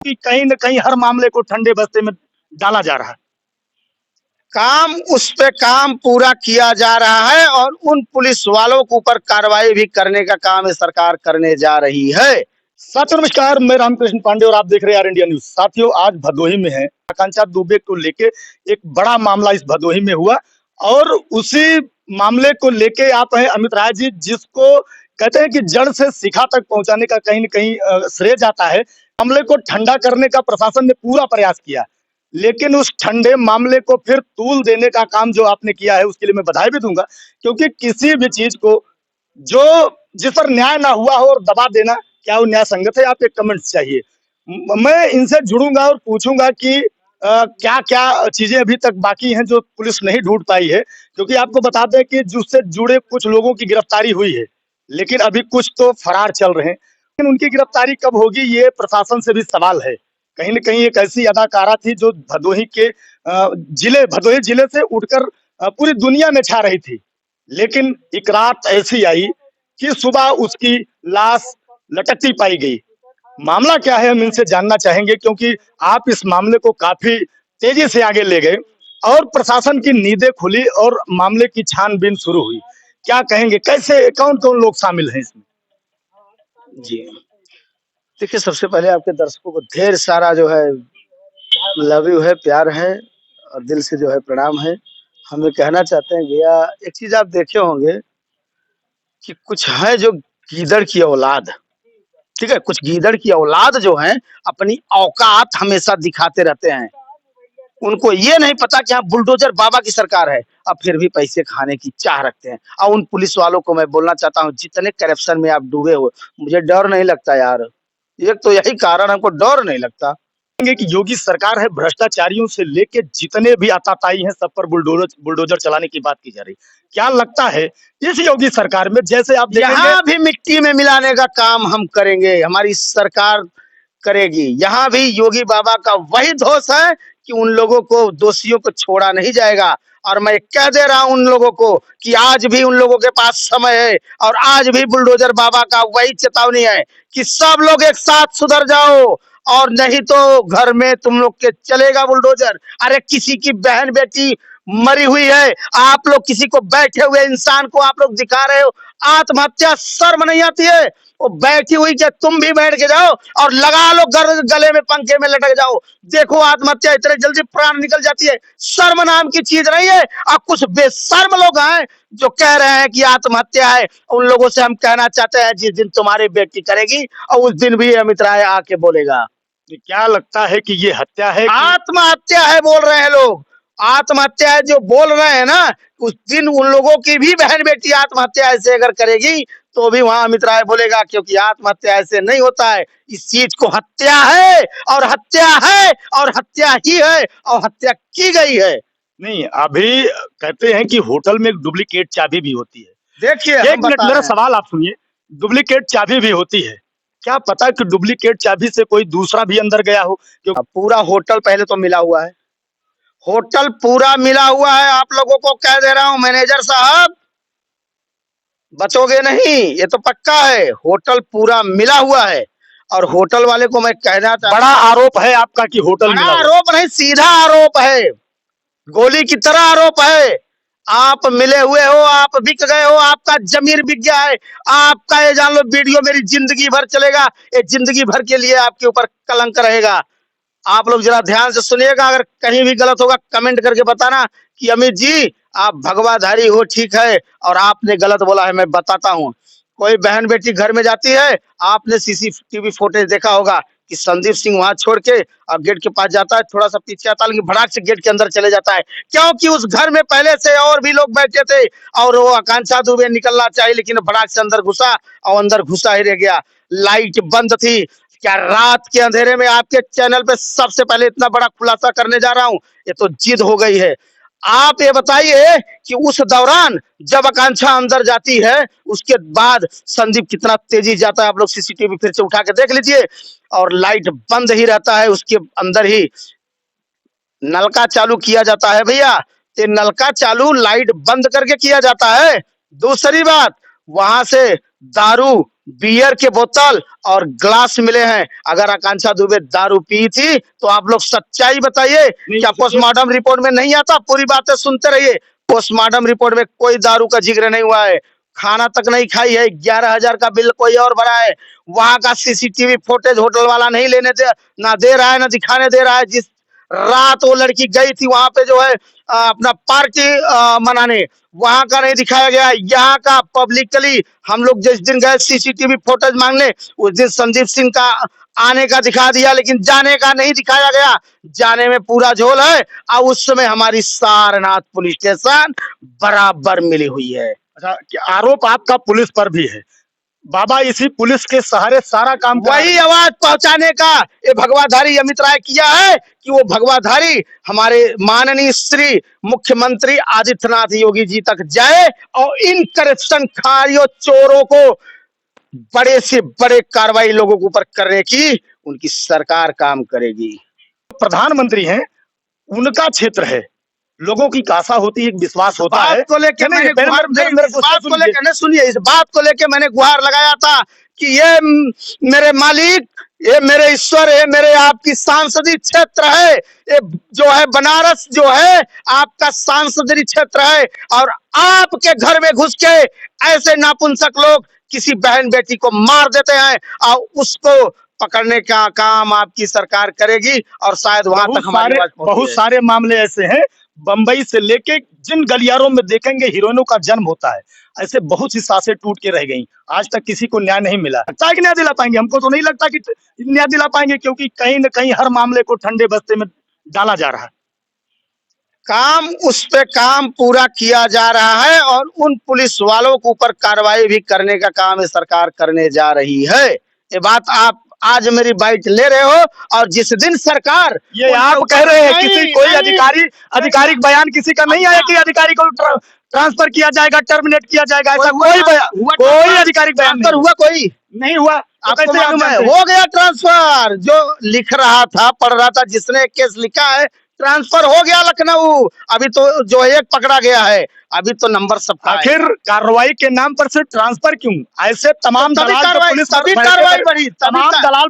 कि कहीं न कहीं हर मामले को ठंडे बस्ते में डाला जा रहा है। काम उस पे काम पूरा किया जा रहा है और उन पुलिस वालों के ऊपर कार्रवाई भी करने का काम ये सरकार करने जा रही है। साथियों नमस्कार, मैं रामकृष्ण पांडे और आप देख रहे हैं आर इंडिया न्यूज। साथियों, आज भदोही में है, आकांक्षा दुबे को लेके एक बड़ा मामला इस भदोही में हुआ और उसी मामले को लेके आप हैं अमित राय जी, जिसको कहते हैं कि जड़ से शिखा तक पहुंचाने का कहीं न कहीं श्रेय जाता है। मामले को ठंडा करने का प्रशासन ने पूरा प्रयास किया, लेकिन उस ठंडे मामले को फिर तूल देने का काम जो आपने किया है उसके लिए मैं बधाई भी दूंगा, क्योंकि किसी भी चीज को जो जिस पर न्याय ना हुआ हो और दबा देना, क्या वो न्याय संगत है? आप एक कमेंट्स चाहिए। मैं इनसे जुड़ूंगा और पूछूंगा कि क्या क्या चीजें अभी तक बाकी हैं जो पुलिस नहीं ढूंढ पाई है, क्योंकि आपको बता दें कि जिससे जुड़े कुछ लोगों की गिरफ्तारी हुई है, लेकिन अभी कुछ तो फरार चल रहे हैं। लेकिन उनकी गिरफ्तारी कब होगी, ये प्रशासन से भी सवाल है। कहीं न कहीं एक ऐसी अदाकारा थी जो भदोही के भदोही जिले से उठकर पूरी दुनिया में छा रही थी, लेकिन एक रात ऐसी आई कि सुबह उसकी लाश लटकती पाई गई। मामला क्या है, हम इनसे जानना चाहेंगे, क्योंकि आप इस मामले को काफी तेजी से आगे ले गए और प्रशासन की नींदें खुली और मामले की छानबीन शुरू हुई। क्या कहेंगे, कैसे, कौन कौन लोग शामिल हैं इसमें? जी, देखिए, सबसे पहले आपके दर्शकों को ढेर सारा जो है लव यू है, प्यार है और दिल से जो है प्रणाम है। हम ये कहना चाहते हैं भैया, एक चीज आप देखे होंगे कि कुछ है जो गीदड़ की औलाद, ठीक है, कुछ गीदड़ की औलाद जो है अपनी औकात हमेशा दिखाते रहते हैं। उनको ये नहीं पता कि हाँ बुलडोजर बाबा की सरकार है, अब फिर भी पैसे खाने की चाह रखते हैं। और उन पुलिस वालों को मैं बोलना चाहता हूँ, जितने करप्शन में आप डूबे हो, मुझे डर नहीं लगता यार। एक तो यही कारण, हमको डर नहीं लगता कि योगी सरकार है, भ्रष्टाचारियों से लेके जितने भी आताताई हैं सब पर बुलडोजर बुलडोजर चलाने की बात की जा रही। क्या लगता है इस योगी सरकार में, जैसे आप देखेंगे, यहाँ भी मिट्टी में मिलाने का काम हम करेंगे, हमारी सरकार करेगी। यहाँ भी योगी बाबा का वही दोष है कि उन लोगों को, दोषियों को छोड़ा नहीं जाएगा। और मैं कह दे रहा हूं उन लोगों को कि आज भी उन लोगों के पास समय है और आज भी बुलडोजर बाबा का वही चेतावनी है कि सब लोग एक साथ सुधर जाओ, और नहीं तो घर में तुम लोग के चलेगा बुलडोजर। अरे किसी की बहन बेटी मरी हुई है, आप लोग किसी को, बैठे हुए इंसान को आप लोग दिखा रहे हो आत्महत्या, शर्म नहीं आती है? वो बैठी हुई क्या, तुम भी बैठ के जाओ और लगा लो गले में, पंखे में लटक जाओ। देखो आत्महत्या इतने जल्दी प्राण निकल जाती है, शर्म नाम की चीज नहीं है। और कुछ बेशर्म लोग हैं जो कह रहे हैं कि आत्महत्या है, उन लोगों से हम कहना चाहते हैं, जिस दिन तुम्हारी बेटी करेगी और उस दिन भी अमित राय आके बोलेगा। क्या लगता है कि ये हत्या है आत्महत्या है बोल रहे हैं लोग, आत्महत्या है जो बोल रहे हैं ना, उस दिन उन लोगों की भी बहन बेटी आत्महत्या ऐसे अगर करेगी तो भी वहां अमित राय बोलेगा, क्योंकि आत्महत्या ऐसे नहीं होता है। इस चीज को हत्या है और हत्या है और हत्या ही है और हत्या की गई है। नहीं, अभी कहते हैं कि होटल में एक डुप्लीकेट चाबी भी होती है। देखिए, एक मिनट, मेरा सवाल आप सुनिए। डुप्लीकेट चाबी भी होती है, क्या पता कि डुप्लीकेट चाबी से कोई दूसरा भी अंदर गया हो? क्योंकि पूरा होटल पहले तो मिला हुआ है, होटल पूरा मिला हुआ है। आप लोगों को कह दे रहा हूं मैनेजर साहब, बचोगे नहीं, ये तो पक्का है। होटल पूरा मिला हुआ है और होटल वाले को मैं कहना चाहता हूं, बड़ा आरोप है आपका कि होटल मिला हुआ है। आरोप नहीं, सीधा आरोप है, गोली की तरह आरोप है। आप मिले हुए हो, आप बिक गए हो, आपका जमीर बिक गया है। आपका ये जान लो, वीडियो मेरी जिंदगी भर चलेगा, ये जिंदगी भर के लिए आपके ऊपर कलंक रहेगा। आप लोग जरा ध्यान से सुनिएगा, अगर कहीं भी गलत होगा कमेंट करके बताना कि अमित जी आप भगवाधारी हो, ठीक है, और आपने गलत बोला है, मैं बताता हूँ। कोई बहन बेटी घर में जाती है, आपने सीसीटीवी फुटेज देखा होगा कि संदीप सिंह वहां छोड़ के और गेट के पास जाता है, थोड़ा सा पीछे आता है, लेकिन भड़ाक से गेट के अंदर चले जाता है, क्योंकि उस घर में पहले से और भी लोग बैठे थे और वो आकांक्षा दुबे निकलना चाहिए, लेकिन भड़ाक से अंदर घुसा और अंदर घुसा ही रह गया। लाइट बंद थी। क्या रात के अंधेरे में आपके चैनल पे सबसे पहले इतना बड़ा खुलासा करने जा रहा हूं, ये तो जिद हो गई है। आप ये बताइए कि उस दौरान जब आकांक्षा अंदर जाती है, उसके बाद संदीप कितना तेजी जाता है, आप लोग सीसीटीवी फिर से उठा के देख लीजिए, और लाइट बंद ही रहता है, उसके अंदर ही नलका चालू किया जाता है। भैया, ये नलका चालू लाइट बंद करके किया जाता है। दूसरी बात, वहां से दारू, बियर के बोतल और ग्लास मिले हैं। अगर आकांक्षा दुबे दारू पी थी तो आप लोग सच्चाई बताइए। क्या पोस्टमार्टम रिपोर्ट में नहीं आता? पूरी बातें सुनते रहिए। पोस्टमार्टम रिपोर्ट में कोई दारू का जिक्र नहीं हुआ है, खाना तक नहीं खाई है, 11,000 का बिल कोई और भरा है। वहां का सीसीटीवी फुटेज होटल वाला नहीं लेने दे, ना दे रहा है, ना दिखाने दे रहा है। जिस रात वो लड़की गई थी वहां पे जो है अपना पार्टी मनाने, वहां का नहीं दिखाया गया। यहाँ का पब्लिकली हम लोग जिस दिन गए सीसीटीवी फुटेज मांगने, उस दिन संदीप सिंह का आने का दिखा दिया, लेकिन जाने का नहीं दिखाया गया। जाने में पूरा झोल है। और उस समय हमारी सारनाथ पुलिस स्टेशन बराबर मिली हुई है। अच्छा, आरोप आपका पुलिस पर भी है। बाबा इसी पुलिस के सहारे सारा काम कर वही आवाज पहुंचाने का ये भगवाधारी अमित राय किया है कि वो भगवाधारी हमारे माननीय श्री मुख्यमंत्री आदित्यनाथ योगी जी तक जाए और इन करप्शन खारियों चोरों को बड़े से बड़े कार्रवाई लोगों के ऊपर करने की उनकी सरकार काम करेगी। प्रधानमंत्री हैं, उनका क्षेत्र है, लोगों की आशा होती है, एक विश्वास होता है। बात को लेके मैंने इस बात को लेकर सुनिए, इस बात को लेके मैंने गुहार लगाया था कि ये मेरे मालिक, ये मेरे ईश्वर, ये मेरे आपकी सांसदीय क्षेत्र है। ये जो है बनारस जो है आपका सांसदीय क्षेत्र है, और आपके घर में घुस के ऐसे नापुंसक लोग किसी बहन बेटी को मार देते हैं, और उसको पकड़ने का काम आपकी सरकार करेगी। और शायद वहां तक हमारी बात पहुंची है। बहुत सारे मामले ऐसे हैं, बंबई से लेके जिन गलियारों में देखेंगे हीरोइनों का जन्म होता है, ऐसे बहुत सी सांसें टूट के रह गई। आज तक किसी को न्याय नहीं मिला। लगता है कि न्याय दिला पाएंगे? हमको तो नहीं लगता कि न्याय दिला पाएंगे, क्योंकि कहीं न कहीं हर मामले को ठंडे बस्ते में डाला जा रहा है। काम उस पे काम पूरा किया जा रहा है, और उन पुलिस वालों के ऊपर कार्रवाई भी करने का काम ये सरकार करने जा रही है। ये बात आप आज मेरी बाइट ले रहे हो, और जिस दिन सरकार ये आप कह रहे हैं, किसी कोई आधिकारिक बयान किसी का नहीं आया कि अधिकारी को ट्रांसफर किया जाएगा, टर्मिनेट किया जाएगा, ऐसा कोई आधिकारिक बयान नहीं हुआ? कोई नहीं हुआ। आपको मालूम है? हो गया ट्रांसफर। जो लिख रहा था, पढ़ रहा था, जिसने केस लिखा है, ट्रांसफर हो गया लखनऊ। अभी तो जो एक पकड़ा गया है, अभी तो नंबर सबका है। आखिर कार्रवाई के नाम पर सिर्फ ट्रांसफर क्यों? ऐसे तमाम दलाल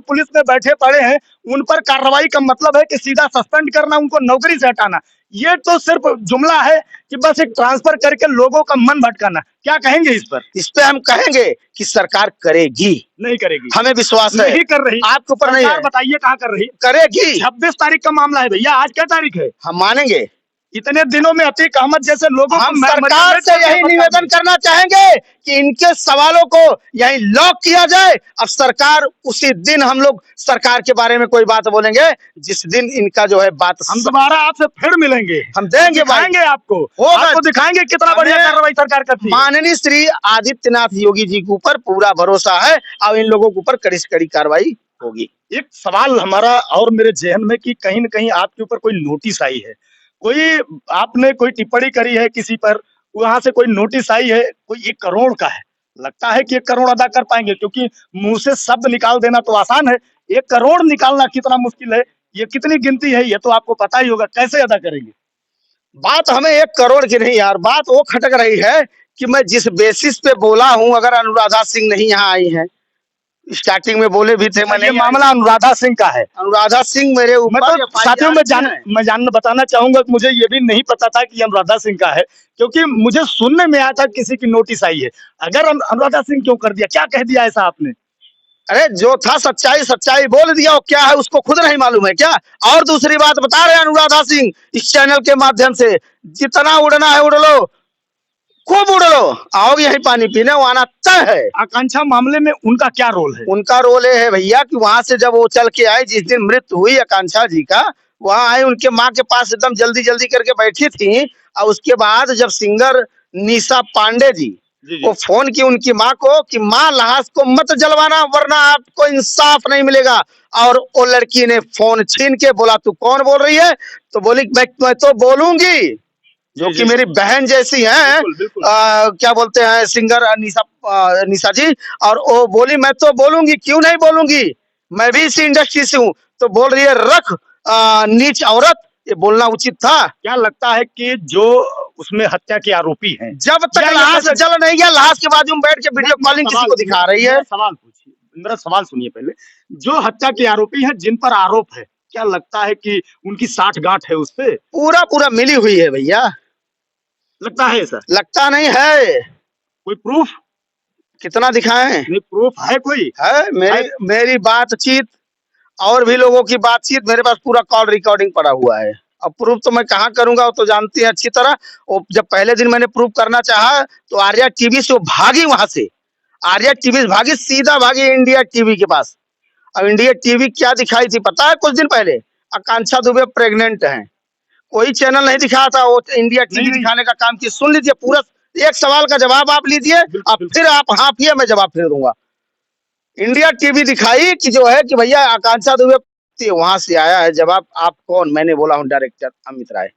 पुलिस में बैठे पड़े हैं, उन पर कार्रवाई का मतलब है कि सीधा सस्पेंड करना, उनको नौकरी से हटाना। ये तो सिर्फ जुमला है कि बस एक ट्रांसफर करके लोगों का मन भटकाना। क्या कहेंगे इस पर? इस पे हम कहेंगे कि सरकार करेगी। नहीं करेगी, हमें विश्वास है। नहीं कर रही। आपके ऊपर नहीं है। बताइए कहाँ कर रही? करेगी। 26 तारीख का मामला है भैया, आज क्या तारीख है? हम मानेंगे। इतने दिनों में अतीक अहमद जैसे लोगों को हम सरकार से यही निवेदन करना चाहेंगे कि इनके सवालों को यही लॉक किया जाए। अब सरकार उसी दिन हम लोग सरकार के बारे में कोई बात बोलेंगे जिस दिन इनका जो है बात। हम दोबारा आपसे फिर मिलेंगे, हम देंगे, दिखाएंगे आपको दिखाएंगे कितना बढ़िया कार्रवाई सरकार करती है। माननीय श्री आदित्यनाथ योगी जी के ऊपर पूरा भरोसा है, और इन लोगों के ऊपर कड़ी से कड़ी कार्रवाई होगी। एक सवाल हमारा और मेरे जहन में कि कहीं न कहीं आपके ऊपर कोई नोटिस आई है, आपने कोई टिप्पणी करी है किसी पर, वहां से कोई नोटिस आई है, कोई 1 करोड़ का है, लगता है कि 1 करोड़ अदा कर पाएंगे? क्योंकि मुंह से शब्द निकाल देना तो आसान है, 1 करोड़ निकालना कितना मुश्किल है, ये कितनी गिनती है, ये तो आपको पता ही होगा। कैसे अदा करेंगे? बात हमें 1 करोड़ की नहीं यार, बात वो खटक रही है कि मैं जिस बेसिस पे बोला हूं, अगर अनुराधा सिंह नहीं यहाँ आई है, स्टार्टिंग में बोले भी थे मैंने, ये मामला अनुराधा सिंह का है। अनुराधा सिंह मेरे ऊपर साथियों मैं बताना चाहूंगा कि मुझे ये भी नहीं पता था कि अनुराधा सिंह का है, क्योंकि मुझे सुनने में आया था किसी की नोटिस आई है। अगर अनुराधा सिंह क्यों कर दिया, क्या कह दिया ऐसा आपने? अरे जो था सच्चाई बोल दिया, वो क्या है उसको खुद नहीं मालूम है क्या? और दूसरी बात बता रहे हैं अनुराधा सिंह इस चैनल के माध्यम से, जितना उड़ना है उड़ लो, खूब उड़ लो, आओगे यही पानी पीने, वो आना तय है। आकांक्षा मामले में उनका क्या रोल है? उनका रोल ये है भैया कि वहां से जब वो चल के आए, जिस दिन मृत्यु हुई आकांक्षा जी का, वहां आए, उनके माँ के पास एकदम जल्दी करके बैठी थी, और उसके बाद जब सिंगर निशा पांडे जी वो फोन की उनकी माँ को कि माँ लाश को मत जलवाना वरना आपको इंसाफ नहीं मिलेगा, और वो लड़की ने फोन छीन के बोला तू कौन बोल रही है? तो बोली मैं तो बोलूंगी, जो कि मेरी बहन जैसी हैं। क्या बोलते हैं सिंगर निशा जी, और वो बोली मैं तो बोलूंगी, क्यों नहीं बोलूंगी, मैं भी इसी इंडस्ट्री से हूँ। तो बोल रही है रख नीच औरत, ये बोलना उचित था? क्या लगता है कि जो उसमें हत्या के आरोपी हैं, जब तक या लाश मतलब- जल नहीं गया, लाश के बाजू में बैठ के वीडियो कॉलिंग किसी को दिखा रही है। मेरा सवाल सुनिए पहले। जो हत्या के आरोपी हैं, जिन पर आरोप है, क्या लगता है कि उनकी साठगांठ है उस पे? पूरा पूरा मिली हुई है भैया। लगता है ऐसा? लगता नहीं है। कोई प्रूफ? कितना दिखाएं? नहीं, प्रूफ है कोई? है मेरी बातचीत और भी लोगों की बातचीत, मेरे पास पूरा कॉल रिकॉर्डिंग पड़ा हुआ है। अब प्रूफ तो मैं कहाँ करूंगा, वो तो जानती है अच्छी तरह। वो जब पहले दिन मैंने प्रूफ करना चाहा तो आर्या टीवी से वो भागी, वहां से आर्या टीवी से भागी, सीधा भागी इंडिया टीवी के पास। अब इंडिया टीवी क्या दिखाई थी पता है? कुछ दिन पहले आकांक्षा दुबे प्रेग्नेंट है, कोई चैनल नहीं दिखा था, वो इंडिया टीवी दिखाने का काम किया। सुन लीजिए पूरा, एक सवाल का जवाब आप लीजिए, अब फिर आप हाँफिए, मैं जवाब फिर दूंगा। इंडिया टीवी दिखाई कि जो है कि भैया आकांक्षा दुबे, वहां से आया है जवाब, आप कौन? मैंने बोला हूँ डायरेक्टर अमित राय।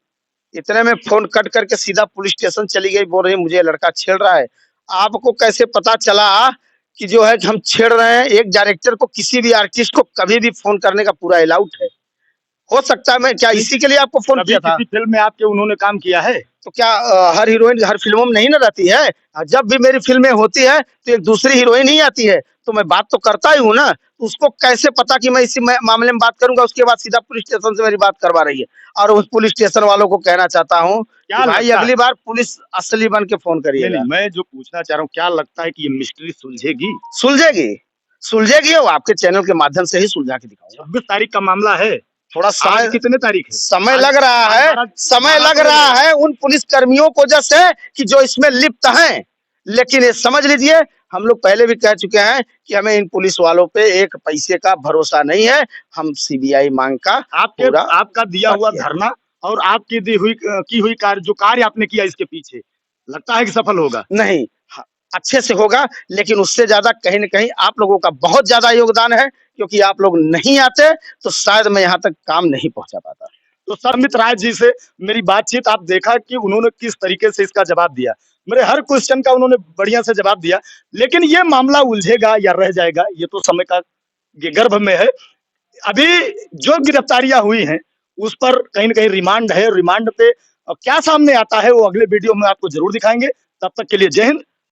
इतने में फोन कट करके सीधा पुलिस स्टेशन चली गई, बोल रही मुझे लड़का छेड़ रहा है। आपको कैसे पता चला कि जो है कि हम छेड़ रहे हैं? एक डायरेक्टर को, किसी भी आर्टिस्ट को कभी भी फोन करने का पूरा अलाउड है। हो सकता है मैं क्या इसी के लिए आपको फोन किया था? किसी फिल्म में आपके उन्होंने काम किया है? तो क्या हर हीरोइन हर फिल्मों में नहीं ना रहती है? जब भी मेरी फिल्में होती है तो एक दूसरी हीरोइन ही आती है, तो मैं बात तो करता ही हूँ ना। तो उसको कैसे पता कि मैं इसी मामले में बात करूंगा? उसके बाद सीधा पुलिस स्टेशन से मेरी बात करवा रही है। और उस पुलिस स्टेशन वालों को कहना चाहता हूँ कि भाई अगली बार पुलिस असली बन के फोन करिएगा। मैं जो पूछना चाह रहा हूँ, क्या लगता है कि ये मिस्ट्री सुलझेगी? सुलझेगी वो आपके चैनल के माध्यम से ही सुलझा के दिखाऊंगा। 26 तारीख का मामला है। थोड़ा समय, कितने तारीख है? समय लग रहा है, समय लग रहा है उन पुलिस कर्मियों को जैसे कि जो इसमें लिप्त हैं। लेकिन ये समझ लीजिए, हम लोग पहले भी कह चुके हैं कि हमें इन पुलिस वालों पे एक पैसे का भरोसा नहीं है। हम सीबीआई मांग का आपका दिया हुआ धरना और आपकी की हुई कार्य आपने किया, इसके पीछे लगता है कि सफल होगा? नहीं, अच्छे से होगा, लेकिन उससे ज्यादा कहीं न कहीं आप लोगों का बहुत ज्यादा योगदान है, क्योंकि आप लोग नहीं आते तो शायद मैं यहाँ तक काम नहीं पहुंचा पाता। तो सर, अमित राय जी से मेरी बातचीत, आप देखा कि उन्होंने किस तरीके से इसका जवाब दिया। मेरे हर क्वेश्चन का उन्होंने बढ़िया से जवाब दिया। लेकिन ये मामला उलझेगा या रह जाएगा, ये तो समय का गर्भ में है। अभी जो गिरफ्तारियां हुई हैं उस पर कहीं न कहीं रिमांड है। रिमांड पे क्या सामने आता है वो अगले वीडियो में आपको जरूर दिखाएंगे। तब तक के लिए जय हिंद,